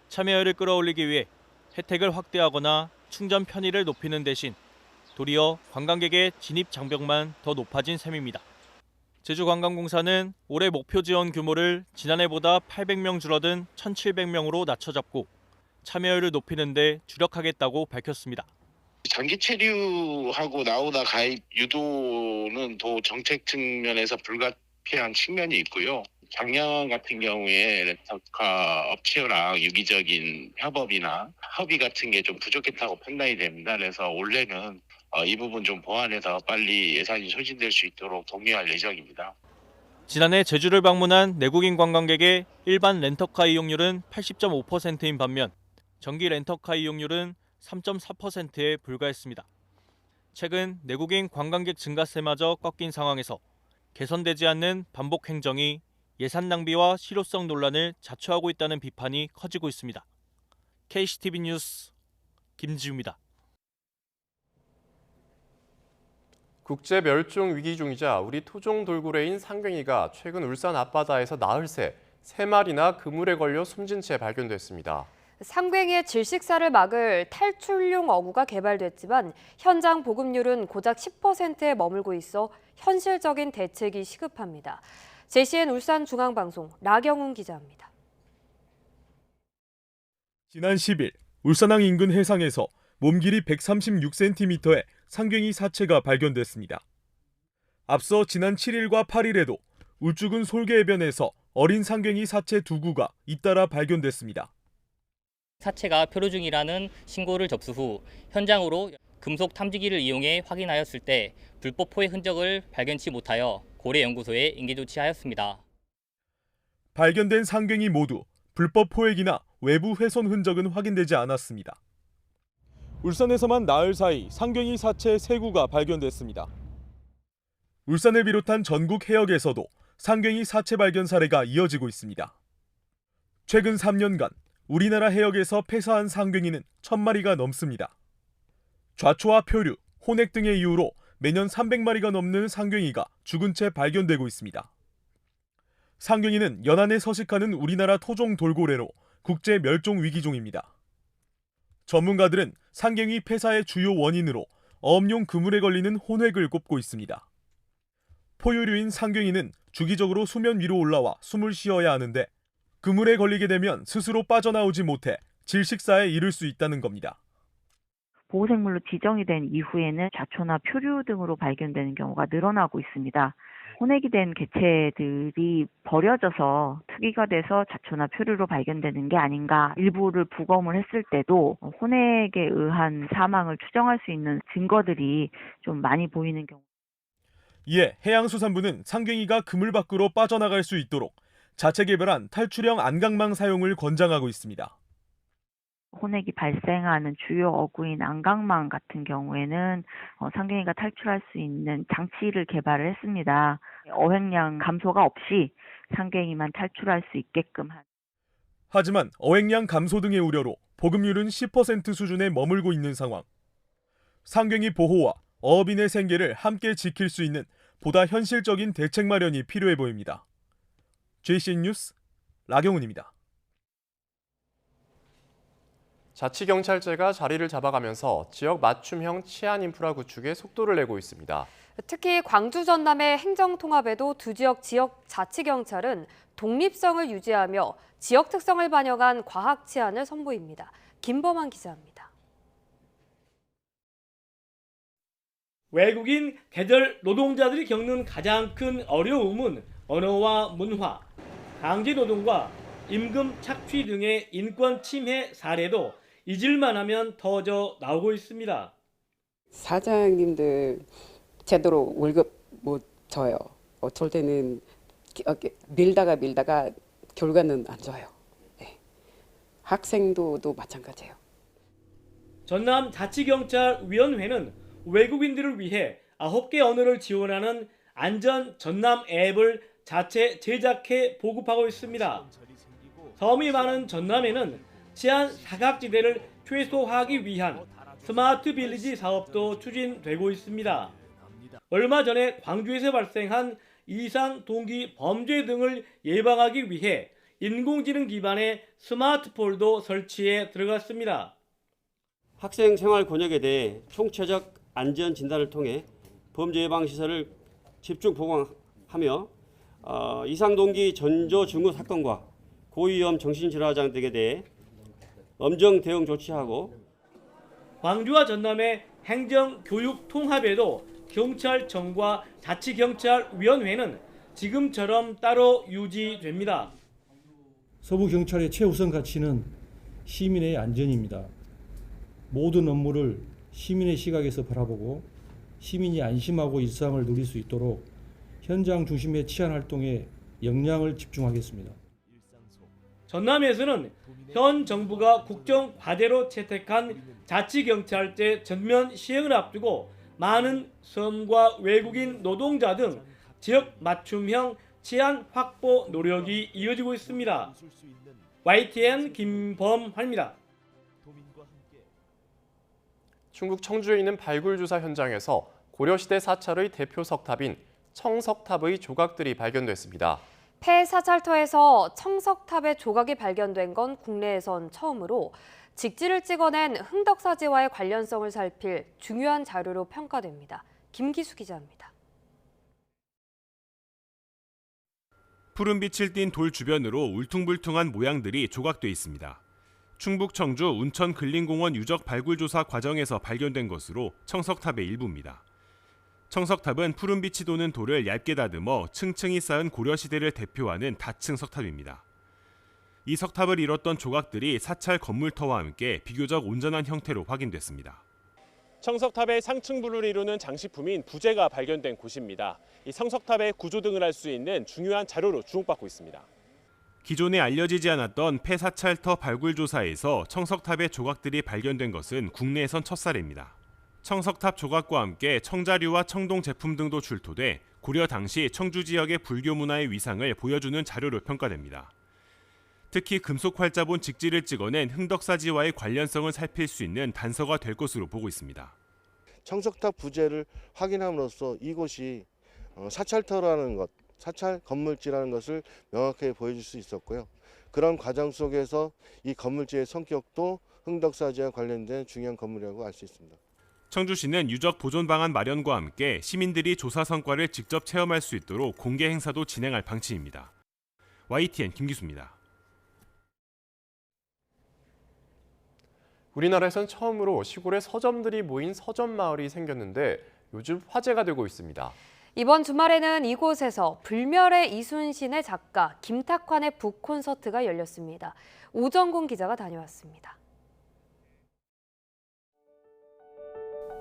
참여율을 끌어올리기 위해 혜택을 확대하거나 충전 편의를 높이는 대신 도리어 관광객의 진입 장벽만 더 높아진 셈입니다. 제주관광공사는 올해 목표 지원 규모를 지난해보다 800명 줄어든 1,700명으로 낮춰잡고 참여율을 높이는 데 주력하겠다고 밝혔습니다. 장기 체류하고 나오다 가입 유도는 도 정책 측면에서 불가피한 측면이 있고요. 작년 같은 경우에 렌터카 업체랑 유기적인 협업이나 협의 같은 게 좀 부족했다고 판단이 됩니다. 그래서 올해는 이 부분 좀 보완해서 빨리 예산이 소진될 수 있도록 독려할 예정입니다. 지난해 제주를 방문한 내국인 관광객의 일반 렌터카 이용률은 80.5%인 반면 전기 렌터카 이용률은 3.4%에 불과했습니다. 최근 내국인 관광객 증가세마저 꺾인 상황에서 개선되지 않는 반복 행정이 예산 낭비와 실효성 논란을 자초하고 있다는 비판이 커지고 있습니다. KCTV 뉴스 김지우입니다. 국제 멸종 위기 중이자 우리 토종 돌고래인 상갱이가 최근 울산 앞바다에서 나흘 새 3마리나 그물에 걸려 숨진 채 발견됐습니다. 상갱이의 질식사를 막을 탈출용 어구가 개발됐지만 현장 보급률은 고작 10%에 머물고 있어 현실적인 대책이 시급합니다. JCN 울산중앙방송 라경훈 기자입니다. 지난 10일 울산항 인근 해상에서 몸 길이 136cm의 상갱이 사체가 발견됐습니다. 앞서 지난 7일과 8일에도 울주군 솔개해변에서 어린 상갱이 사체 2구가 잇따라 발견됐습니다. 사체가 표류 중이라는 신고를 접수 후 현장으로 금속 탐지기를 이용해 확인하였을 때 불법 포획 흔적을 발견치 못하여 고래연구소에 인계 조치하였습니다. 발견된 상갱이 모두 불법 포획이나 외부 훼손 흔적은 확인되지 않았습니다. 울산에서만 나흘 사이 상갱이 사체 3구가 발견됐습니다. 울산을 비롯한 전국 해역에서도 상갱이 사체 발견 사례가 이어지고 있습니다. 최근 3년간 우리나라 해역에서 폐사한 상갱이는 1,000마리가 넘습니다. 좌초와 표류, 혼액 등의 이유로 매년 300마리가 넘는 상갱이가 죽은 채 발견되고 있습니다. 상갱이는 연안에 서식하는 우리나라 토종 돌고래로 국제 멸종 위기종입니다. 전문가들은 상갱이 폐사의 주요 원인으로 어업용 그물에 걸리는 혼획을 꼽고 있습니다. 포유류인 상갱이는 주기적으로 수면 위로 올라와 숨을 쉬어야 하는데 그물에 걸리게 되면 스스로 빠져나오지 못해 질식사에 이를 수 있다는 겁니다. 보호생물로 지정이 된 이후에는 좌초나 표류 등으로 발견되는 경우가 늘어나고 있습니다. 혼액이 된 개체들이 버려져서 투기가 돼서 좌초나 표류로 발견되는 게 아닌가, 일부를 부검을 했을 때도 혼액에 의한 사망을 추정할 수 있는 증거들이 좀 많이 보이는 경우. 이에 해양수산부는 상갱이가 그물 밖으로 빠져나갈 수 있도록 자체 개발한 탈출형 안강망 사용을 권장하고 있습니다. 혼액이 발생하는 주요 어구인 안강망 같은 경우에는 상경이가 탈출할 수 있는 장치를 개발을 했습니다. 어획량 감소가 없이 상경이만 탈출할 수 있게끔 한. 하지만 어획량 감소 등의 우려로 보급률은 10% 수준에 머물고 있는 상황. 상경이 보호와 어업인의 생계를 함께 지킬 수 있는 보다 현실적인 대책 마련이 필요해 보입니다. JCN 뉴스 라경훈입니다. 자치경찰제가 자리를 잡아가면서 지역 맞춤형 치안 인프라 구축에 속도를 내고 있습니다. 특히 광주 전남의 행정통합에도 두 지역 자치경찰은 독립성을 유지하며 지역 특성을 반영한 과학 치안을 선보입니다. 김범환 기자입니다. 외국인 계절 노동자들이 겪는 가장 큰 어려움은 언어와 문화, 강제노동과 임금 착취 등의 인권 침해 사례도 잊을만하면 터져 나오고 있습니다. 사장님들 제대로 월급 못 줘요. 어쩔 때는 밀다가 결과는 안 좋아요. 네. 학생도 마찬가지예요. 전남 자치경찰위원회는 외국인들을 위해 9개 언어를 지원하는 안전 전남 앱을 자체 제작해 보급하고 있습니다. 섬이 많은 전남에는 치안 사각지대를 최소화하기 위한 스마트 빌리지 사업도 추진되고 있습니다. 얼마 전에 광주에서 발생한 이상 동기 범죄 등을 예방하기 위해 인공지능 기반의 스마트폴도 설치에 들어갔습니다. 학생 생활 권역에 대해 총체적 안전 진단을 통해 범죄 예방 시설을 집중 보강하며 이상 동기 전조 증후 사건과 고위험 정신질환자 등에 대해 엄정 대응 조치하고 광주와 전남의 행정교육 통합에도 경찰청과 자치경찰위원회는 지금처럼 따로 유지됩니다. 서부경찰의 최우선 가치는 시민의 안전입니다. 모든 업무를 시민의 시각에서 바라보고 시민이 안심하고 일상을 누릴 수 있도록 현장 중심의 치안 활동에 역량을 집중하겠습니다. 전남에서는 현 정부가 국정 과제로 채택한 자치경찰제 전면 시행을 앞두고 많은 섬과 외국인 노동자 등 지역 맞춤형 치안 확보 노력이 이어지고 있습니다. YTN 김범환입니다. 충북 청주에 있는 발굴조사 현장에서 고려시대 사찰의 대표 석탑인 청석탑의 조각들이 발견됐습니다. 폐사찰터에서 청석탑의 조각이 발견된 건 국내에선 처음으로 직지를 찍어낸 흥덕사지와의 관련성을 살필 중요한 자료로 평가됩니다. 김기수 기자입니다. 푸른빛을 띤 돌 주변으로 울퉁불퉁한 모양들이 조각돼 있습니다. 충북 청주 운천 근린공원 유적 발굴조사 과정에서 발견된 것으로 청석탑의 일부입니다. 청석탑은 푸른빛이 도는 돌을 얇게 다듬어 층층이 쌓은 고려시대를 대표하는 다층 석탑입니다. 이 석탑을 이뤘던 조각들이 사찰 건물터와 함께 비교적 온전한 형태로 확인됐습니다. 청석탑의 상층부를 이루는 장식품인 부재가 발견된 곳입니다. 이 청석탑의 구조 등을 알 수 있는 중요한 자료로 주목받고 있습니다. 기존에 알려지지 않았던 폐사찰터 발굴조사에서 청석탑의 조각들이 발견된 것은 국내에선 첫 사례입니다. 청석탑 조각과 함께 청자류와 청동 제품 등도 출토돼 고려 당시 청주 지역의 불교 문화의 위상을 보여주는 자료로 평가됩니다. 특히 금속 활자본 직지를 찍어낸 흥덕사지와의 관련성을 살필 수 있는 단서가 될 것으로 보고 있습니다. 청석탑 부재를 확인함으로써 이곳이 사찰터라는 것, 사찰 건물지라는 것을 명확하게 보여줄 수 있었고요. 그런 과정 속에서 이 건물지의 성격도 흥덕사지와 관련된 중요한 건물이라고 알 수 있습니다. 청주시는 유적 보존 방안 마련과 함께 시민들이 조사 성과를 직접 체험할 수 있도록 공개 행사도 진행할 방침입니다. YTN 김기수입니다. 우리나라에선 처음으로 시골에 서점들이 모인 서점 마을이 생겼는데 요즘 화제가 되고 있습니다. 이번 주말에는 이곳에서 불멸의 이순신의 작가 김탁환의 북 콘서트가 열렸습니다. 오정곤 기자가 다녀왔습니다.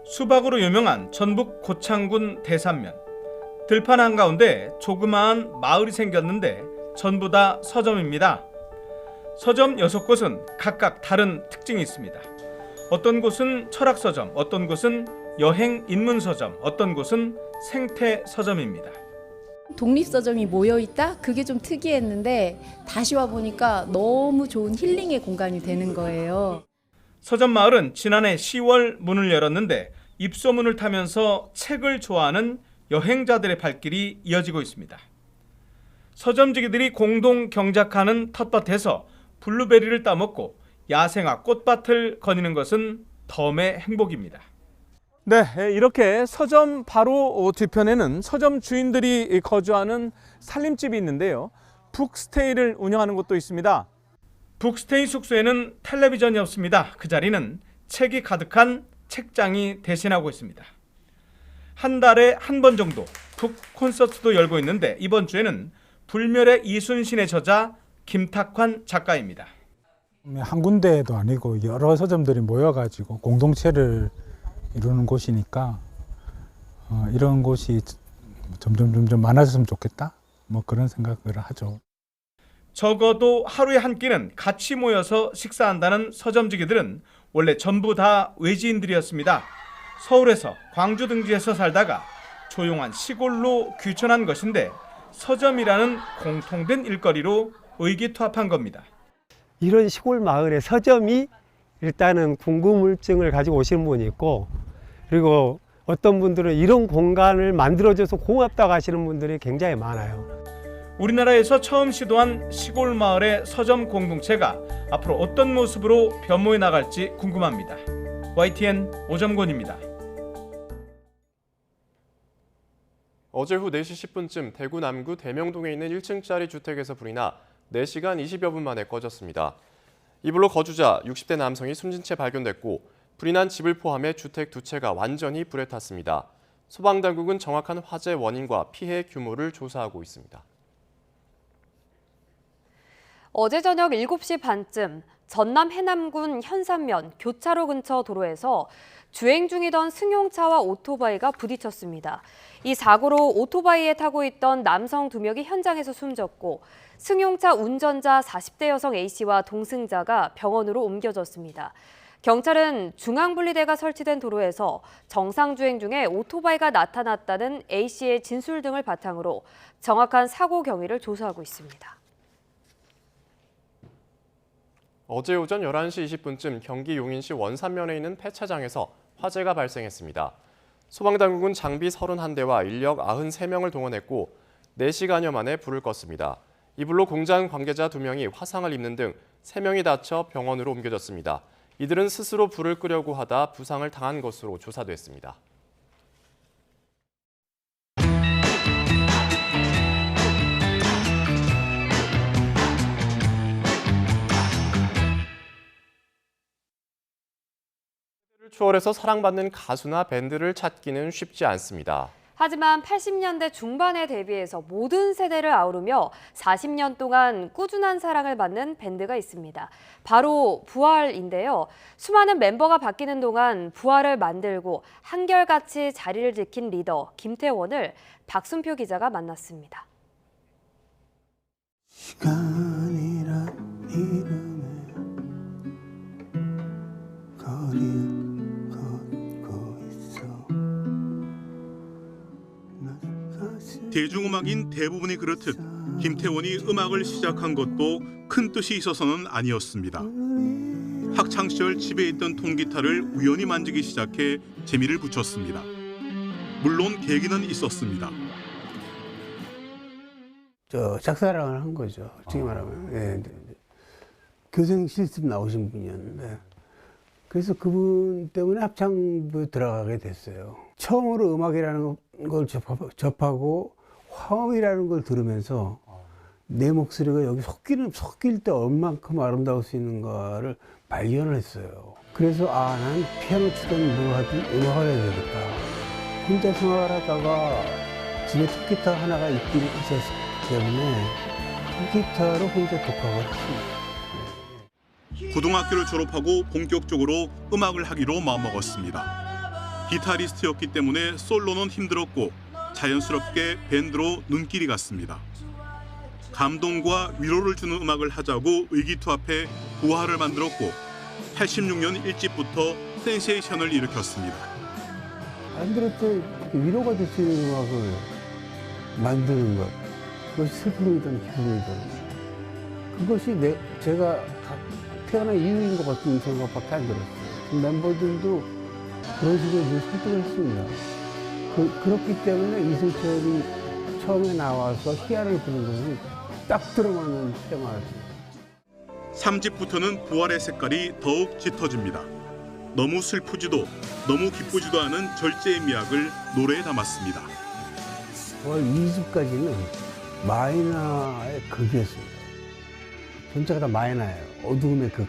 수박으로 유명한 전북 고창군 대산면. 들판 한가운데 조그마한 마을이 생겼는데 전부 다 서점입니다. 서점 6곳은 각각 다른 특징이 있습니다. 어떤 곳은 철학 서점, 어떤 곳은 여행 인문 서점, 어떤 곳은 생태 서점입니다. 독립서점이 모여있다? 그게 좀 특이했는데 다시 와보니까 너무 좋은 힐링의 공간이 되는 거예요. 서점마을은 지난해 10월 문을 열었는데 입소문을 타면서 책을 좋아하는 여행자들의 발길이 이어지고 있습니다. 서점지기들이 공동 경작하는 텃밭에서 블루베리를 따먹고 야생화 꽃밭을 거니는 것은 덤의 행복입니다. 네, 이렇게 서점 바로 뒤편에는 서점 주인들이 거주하는 살림집이 있는데요. 북스테이를 운영하는 곳도 있습니다. 북스테이 숙소에는 텔레비전이 없습니다. 그 자리는 책이 가득한 책장이 대신하고 있습니다. 한 달에 한 번 정도 북 콘서트도 열고 있는데 이번 주에는 불멸의 이순신의 저자 김탁환 작가입니다. 한 군데도 아니고 여러 서점들이 모여가지고 공동체를 이루는 곳이니까 이런 곳이 점점 많아졌으면 좋겠다. 뭐 그런 생각을 하죠. 적어도 하루에 한 끼는 같이 모여서 식사한다는 서점지기들은 원래 전부 다 외지인들이었습니다. 서울에서 광주 등지에서 살다가 조용한 시골로 귀촌한 것인데 서점이라는 공통된 일거리로 의기투합한 겁니다. 이런 시골 마을에 서점이 일단은 궁금증을 가지고 오시는 분이 있고, 그리고 어떤 분들은 이런 공간을 만들어줘서 고맙다고 하시는 분들이 굉장히 많아요. 우리나라에서 처음 시도한 시골 마을의 서점 공동체가 앞으로 어떤 모습으로 변모해 나갈지 궁금합니다. YTN 오정곤입니다. 어제 후 4시 10분쯤 대구 남구 대명동에 있는 1층짜리 주택에서 불이 나 4시간 20여 분 만에 꺼졌습니다. 이 불로 거주자 60대 남성이 숨진 채 발견됐고 불이 난 집을 포함해 주택 2채가 완전히 불에 탔습니다. 소방당국은 정확한 화재 원인과 피해 규모를 조사하고 있습니다. 어제 저녁 7시 반쯤 전남 해남군 현산면 교차로 근처 도로에서 주행 중이던 승용차와 오토바이가 부딪혔습니다. 이 사고로 오토바이에 타고 있던 남성 2명이 현장에서 숨졌고 승용차 운전자 40대 여성 A씨와 동승자가 병원으로 옮겨졌습니다. 경찰은 중앙분리대가 설치된 도로에서 정상주행 중에 오토바이가 나타났다는 A씨의 진술 등을 바탕으로 정확한 사고 경위를 조사하고 있습니다. 어제 오전 11시 20분쯤 경기 용인시 원산면에 있는 폐차장에서 화재가 발생했습니다. 소방당국은 장비 31대와 인력 93명을 동원했고 4시간여 만에 불을 껐습니다. 이 불로 공장 관계자 2명이 화상을 입는 등 3명이 다쳐 병원으로 옮겨졌습니다. 이들은 스스로 불을 끄려고 하다 부상을 당한 것으로 조사됐습니다. 추월해서 사랑받는 가수나 밴드를 찾기는 쉽지 않습니다. 하지만 80년대 중반에 데뷔해서 모든 세대를 아우르며 40년 동안 꾸준한 사랑을 받는 밴드가 있습니다. 바로 부활인데요. 수많은 멤버가 바뀌는 동안 부활을 만들고 한결같이 자리를 지킨 리더 김태원을 박순표 기자가 만났습니다. 시간이란 이름의 거리를 대중음악인 대부분이 그렇듯 김태원이 음악을 시작한 것도 큰 뜻이 있어서는 아니었습니다. 학창시절 집에 있던 통기타를 우연히 만지기 시작해 재미를 붙였습니다. 물론 계기는 있었습니다. 짝사랑을 한 거죠. 어떻게 말하면. 예. 교생 실습 나오신 분이었는데 그래서 그분 때문에 합창부 들어가게 됐어요. 처음으로 음악이라는 걸 접하고 화음이라는 걸 들으면서 내 목소리가 여기 섞일 때 얼만큼 아름다울 수 있는가를 발견을 했어요. 그래서 난 피아노 치든 뭐 하든 음악을 해야 되겠다. 혼자 생활을 하다가 집에 통기타 하나가 있긴 있었기 때문에 통기타로 혼자 독학을 했습니다. 고등학교를 졸업하고 본격적으로 음악을 하기로 마음먹었습니다. 기타리스트였기 때문에 솔로는 힘들었고 자연스럽게 밴드로 눈길이 갔습니다. 감동과 위로를 주는 음악을 하자고 의기투합해 부활을 만들었고 86년 1집부터 센세이션을 일으켰습니다. 사람들한테 위로가 될 수 있는 음악을 만드는 것, 그것이 슬픔이든 기쁨이든 그것이 제가 태어난 이유인 것 같은 생각밖에 안 들었어요. 멤버들도 그런 식으로 늘 설득을 했습니다. 그렇기 때문에 이승철이 처음에 나와서 희야를 부른 것은 딱 들어맞는 테마죠. 3집부터는 부활의 색깔이 더욱 짙어집니다. 너무 슬프지도 너무 기쁘지도 않은 절제의 미학을 노래에 담았습니다. 부활 2집까지는 마이너의 극이었습니다. 전체가 다 마이너예요. 어두움의 극.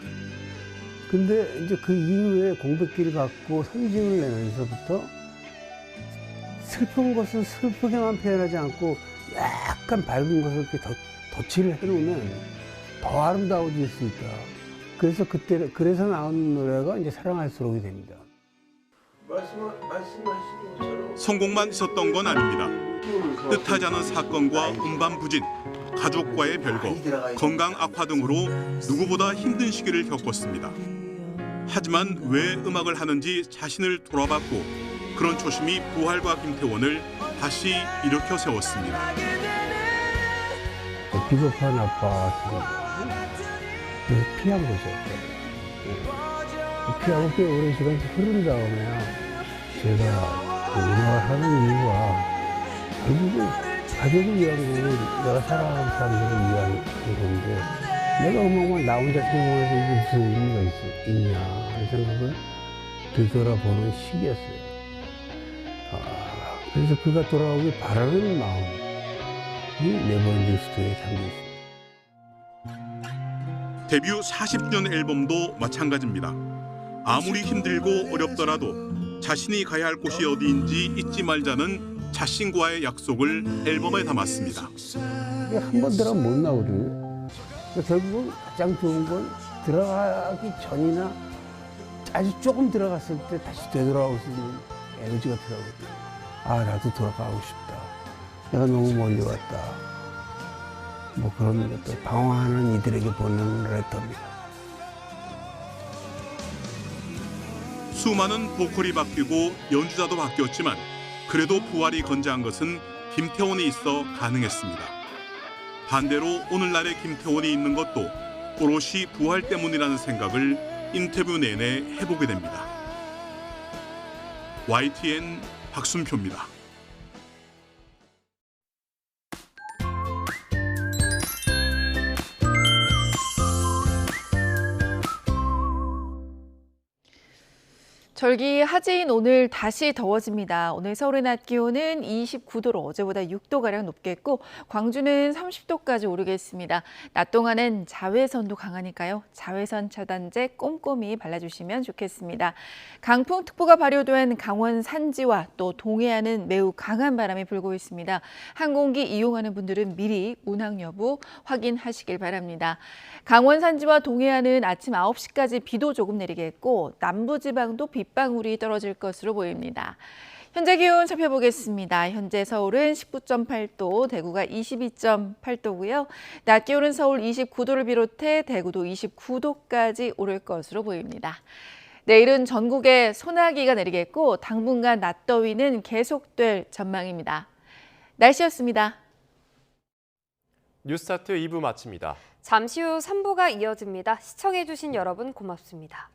근데 이제 그 이후에 공백기를 갖고 3집을 내면서부터 슬픈 것은 슬프게만 표현하지 않고 약간 밝은 것을 이렇게 덧칠을 해놓으면 더 아름다워질 수 있다. 그래서 나온 노래가 이제 사랑할수록이 됩니다. 말씀하신 것처럼 성공만 있었던 건 아닙니다. 뜻하지 않은 사건과 음반부진, 가족과의 별거, 건강 악화 등으로 누구보다 힘든 시기를 겪었습니다. 하지만 왜 음악을 하는지 자신을 돌아봤고 그런 초심이 부활과 김태원을 다시 일으켜 세웠습니다. 비겁한 아빠 그래서 피한 거죠. 피하고 꽤 오랜 시간이 흐른 다음에 제가 음악을 하는 이유가 결국은 가족을 위한 거고 내가 사랑하는 사람들을 위한 건데 내가 음악만 나 혼자 성공해서 이게 무슨 의미가 있냐 하는 생각을 되돌아보는 시기였어요. 그래서 그가 돌아오길 바라는 마음이 네버엔딩 스토리에 담겨 있습니다. 데뷔 40주년 앨범도 마찬가지입니다. 아무리 힘들고 어렵더라도 자신이 가야 할 곳이 어디인지 잊지 말자는 자신과의 약속을 앨범에 담았습니다. 한 번 들어가면 못 나오거든요. 결국은 가장 좋은 건 들어가기 전이나 아주 조금 들어갔을 때 다시 되돌아올 수 있는 에너지가 들어가거든요. 아, 나도 돌아가고 싶다. 내가 너무 멀리 왔다. 뭐 그런 것들, 방황하는 이들에게 보내는 레터입니다. 수많은 보컬이 바뀌고 연주자도 바뀌었지만 그래도 부활이 건재한 것은 김태원이 있어 가능했습니다. 반대로 오늘날의 김태원이 있는 것도 오롯이 부활 때문이라는 생각을 인터뷰 내내 해보게 됩니다. YTN 박순표입니다. 절기하지인 오늘 다시 더워집니다. 오늘 서울의 낮 기온은 29도로 어제보다 6도가량 높겠고 광주는 30도까지 오르겠습니다. 낮 동안은 자외선도 강하니까요. 자외선 차단제 꼼꼼히 발라주시면 좋겠습니다. 강풍특보가 발효된 강원 산지와 또 동해안은 매우 강한 바람이 불고 있습니다. 항공기 이용하는 분들은 미리 운항 여부 확인하시길 바랍니다. 강원 산지와 동해안은 아침 9시까지 비도 조금 내리겠고 남부지방도 빗방울이 떨어질 것으로 보입니다. 현재 기온 살펴보겠습니다. 현재 서울은 19.8도, 대구가 22.8도고요. 낮 기온은 서울 29도를 비롯해 대구도 29도까지 오를 것으로 보입니다. 내일은 전국에 소나기가 내리겠고 당분간 낮더위는 계속될 전망입니다. 날씨였습니다. 뉴스타트 2부 마칩니다. 잠시 후 3부가 이어집니다. 시청해주신 여러분 고맙습니다.